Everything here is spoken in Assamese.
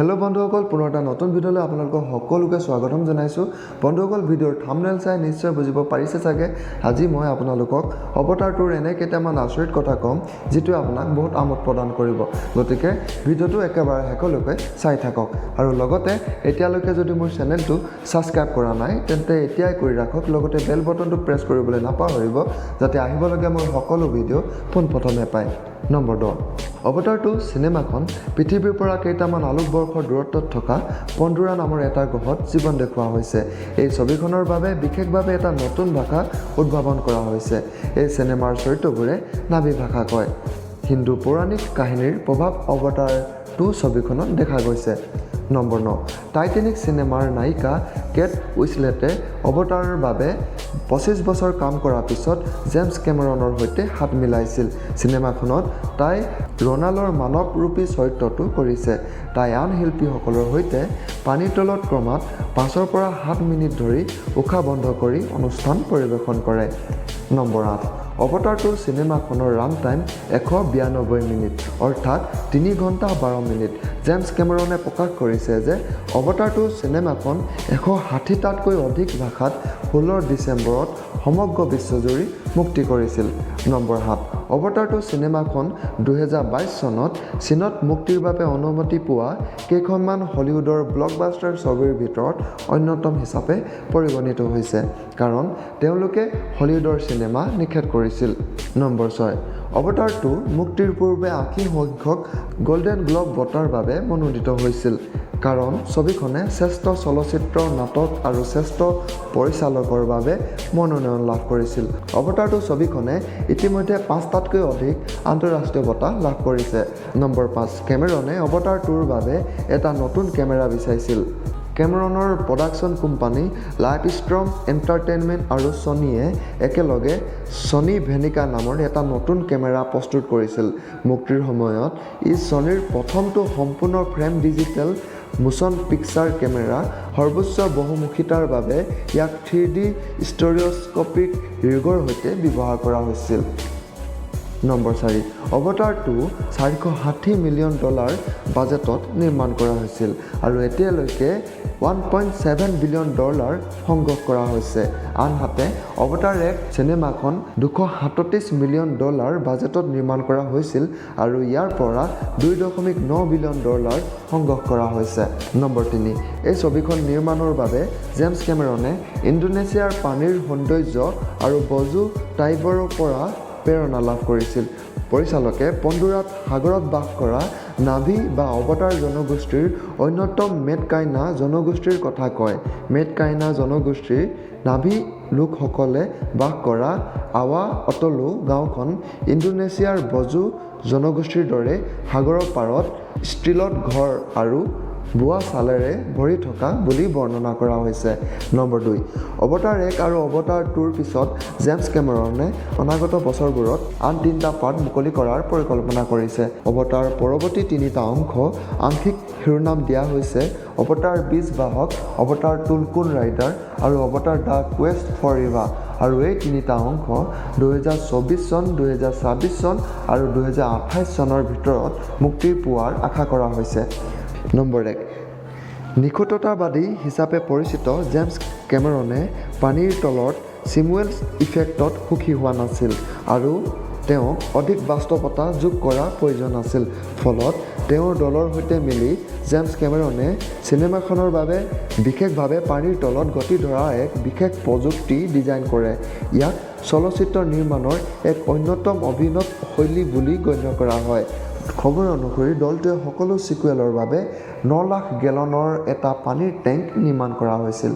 হেল্ল' বন্ধুসকল, পুনৰ এটা নতুন ভিডিঅ'লৈ আপোনালোকক সকলোকে স্বাগতম জনাইছোঁ। বন্ধুসকল, ভিডিঅ'ৰ থাম্বনেইল চাই নিশ্চয় বুজিব পাৰিছে চাগে আজি মই আপোনালোকক অৱতাৰটোৰ এনে কেইটামান আচৰিত কথা ক'ম যিটোৱে আপোনাক বহুত আমোদ প্ৰদান কৰিব। গতিকে ভিডিঅ'টো একেবাৰে শেষলৈকে চাই থাকক আৰু লগতে এতিয়ালৈকে যদি মোৰ চেনেলটো ছাবস্ক্ৰাইব কৰা নাই তেন্তে এতিয়াই কৰি ৰাখক, লগতে বেল বটনটো প্ৰেছ কৰিবলৈ নাপাহৰিব যাতে আহিবলগীয়া মোৰ সকলো ভিডিঅ' পোনপ্ৰথমে পায়। নম্বৰ 10, অৱতাৰ2 চিনেমাখন পৃথিৱীৰ পৰা কেইটামান আলোকবৰ্ষৰ দূৰত্বত থকা পণ্ডোৰা নামৰ এটা গ্ৰহত জীৱন দেখুওৱা হৈছে। এই ছবিখনৰ বাবে বিশেষভাৱে এটা নতুন ভাষা উদ্ভাৱন কৰা হৈছে। এই চিনেমাৰ চৰিত্ৰবোৰে নাভি ভাষা কয়। হিন্দু পৌৰাণিক কাহিনীৰ প্ৰভাৱ অৱতাৰ2 ছবিখনত দেখা গৈছে। নম্বৰ 9, টাইটানিক চিনেমাৰ নায়িকা কেট উইন্সলেটে অৱতাৰৰ বাবে 25 বছৰ কাম কৰাৰ পিছত জেমছ কেমেৰণৰ সৈতে হাত মিলাইছিল। চিনেমাখনত তাই ৰ'নালৰ মানৱৰূপী চৰিত্ৰটো কৰিছে। তাই আন শিল্পীসকলৰ সৈতে পানীৰ তলত ক্ৰমাৎ 5 পৰা 7 মিনিট ধৰি উশাহ বন্ধ কৰি অনুষ্ঠান পৰিৱেশন কৰে। নম্বৰ 8, অৱতাৰ2 চিনেমাখনৰ ৰান টাইম 192 মিনিট অৰ্থাৎ 3 ঘণ্টা 12 মিনিট। জেমছ কেমেৰনে প্ৰকাশ কৰিছে যে অৱতাৰ2 চিনেমাখন 160টাতকৈ অধিক ভাষাত 16 ডিচেম্বৰত সমগ্ৰ বিশ্বজুৰি মুক্তি কৰিছিল। নম্বৰ 7, অৱতাৰ2 চিনেমাখন 2022 চনত চীনত মুক্তিৰ বাবে অনুমতি পোৱা কেইখনমান হলিউডৰ ব্লকবাষ্টাৰ ছবিৰ ভিতৰত অন্যতম হিচাপে পৰিগণিত হৈছে, কাৰণ তেওঁলোকে হলিউডৰ চিনেমা নিষেধ কৰিছিল। নম্বৰ 6, অৱতাৰ2 মুক্তিৰ পূৰ্বে 80 সংখ্যক গোল্ডেন গ্ল'ব বঁটাৰ বাবে মনোনীত হৈছিল, কাৰণ ছবিখনে শ্ৰেষ্ঠ চলচ্চিত্ৰ, নাটক আৰু শ্ৰেষ্ঠ পৰিচালকৰ বাবে মনোনয়ন লাভ কৰিছিল। অৱতাৰ2 ছবিখনে ইতিমধ্যে 5টাতকৈ অধিক আন্তঃৰাষ্ট্ৰীয় বঁটা লাভ কৰিছে। নম্বৰ 5, কেমেৰনে অৱতাৰ2ৰ বাবে এটা নতুন কেমেৰা বিচাৰিছিল। কেমেৰনৰ প্ৰডাকশ্যন কোম্পানী লাইটষ্ট্ৰম এণ্টাৰটেইনমেণ্ট আৰু ছনীয়ে একেলগে ছনী ভেনিকা নামৰ এটা নতুন কেমেৰা প্ৰস্তুত কৰিছিল। মুক্তিৰ সময়ত ই ছনীৰ প্ৰথমটো সম্পূৰ্ণ frame digital motion picture camera. সৰ্বোচ্চ বহুমুখিতাৰ বাবে ইয়াক 3D ষ্টেৰিঅস্কোপিক ৰিগৰ সৈতে ব্যৱহাৰ কৰা হৈছিল। নম্বৰ 4, অৱতাৰ2 $460 মিলিয়ন বাজেটত নিৰ্মাণ কৰা হৈছিল আৰু এতিয়ালৈকে $1.7 বিলিয়ন সংগ্ৰহ কৰা হৈছে। আনহাতে অৱতাৰ1 চিনেমাখন $237 মিলিয়ন বাজেটত নিৰ্মাণ কৰা হৈছিল আৰু ইয়াৰ পৰা $2.9 বিলিয়ন সংগ্ৰহ কৰা হৈছে। নম্বৰ 3, এই ছবিখন নিৰ্মাণৰ বাবে জেমছ কেমেৰনে ইণ্ডোনেছিয়াৰ পানীৰ সৌন্দৰ্য আৰু বজু টাইবৰৰ পৰা প্ৰেৰণা লাভ কৰিছিল। পৰিচালকে পণ্ডোৰাত সাগৰত বাস কৰা নাভি বা অৱতাৰ জনগোষ্ঠীৰ অন্যতম মেটকাইনা জনগোষ্ঠীৰ কথা কয়। মেটকাইনা জনগোষ্ঠীৰ নাভি লোকসকলে বাস কৰা আৱা অটলো গাঁওখন ইণ্ডোনেছিয়াৰ বজু জনগোষ্ঠীৰ দৰে সাগৰৰ পাৰত ষ্টীলত ঘৰ আৰু বোৱা চালেৰে ভৰি থকা বুলি বৰ্ণনা কৰা হৈছে। নম্বৰ 2, অৱতাৰ1 আৰু অৱতাৰ2ৰ পিছত জেমছ কেমেৰনে অনাগত বছৰবোৰত আন 3টা পাৰ্ট মুকলি কৰাৰ পৰিকল্পনা কৰিছে। অৱতাৰ পৰৱৰ্তী 3টা অংশ আংশিক শিৰোনাম দিয়া হৈছে অৱতাৰ বীজ বাহক, অৱতাৰ টুলকুন ৰাইডাৰ আৰু অৱতাৰ দ্য কুৱেষ্ট ফৰ ৰিভা, আৰু এই 3টা অংশ 2024 চন, 2026 চন আৰু 2028 চনৰ ভিতৰত মুক্তি পোৱাৰ আশা কৰা হৈছে। নম্বৰ 1, নিখুঁততাবাদী হিচাপে পৰিচিত জেমছ কেমেৰনে পানীৰ তলত ছিমুৱেলছ ইফেক্টত সুখী হোৱা নাছিল আৰু তেওঁক অধিক বাস্তৱতা যোগ কৰাৰ প্ৰয়োজন আছিল। ফলত তেওঁৰ দলৰ সৈতে মিলি জেমছ কেমেৰনে চিনেমাখনৰ বাবে বিশেষভাৱে পানীৰ তলত গতি ধৰা এক বিশেষ প্ৰযুক্তি ডিজাইন কৰে। ইয়াক চলচ্চিত্ৰ নিৰ্মাণৰ এক অন্যতম অভিনৱ শৈলী বুলি গণ্য কৰা হয়। খবৰ অনুসৰি দলটোৱে সকলো ছিকুৱেলৰ বাবে 9 লাখ গেলনৰ এটা পানীৰ টেংক নিৰ্মাণ কৰা হৈছিল।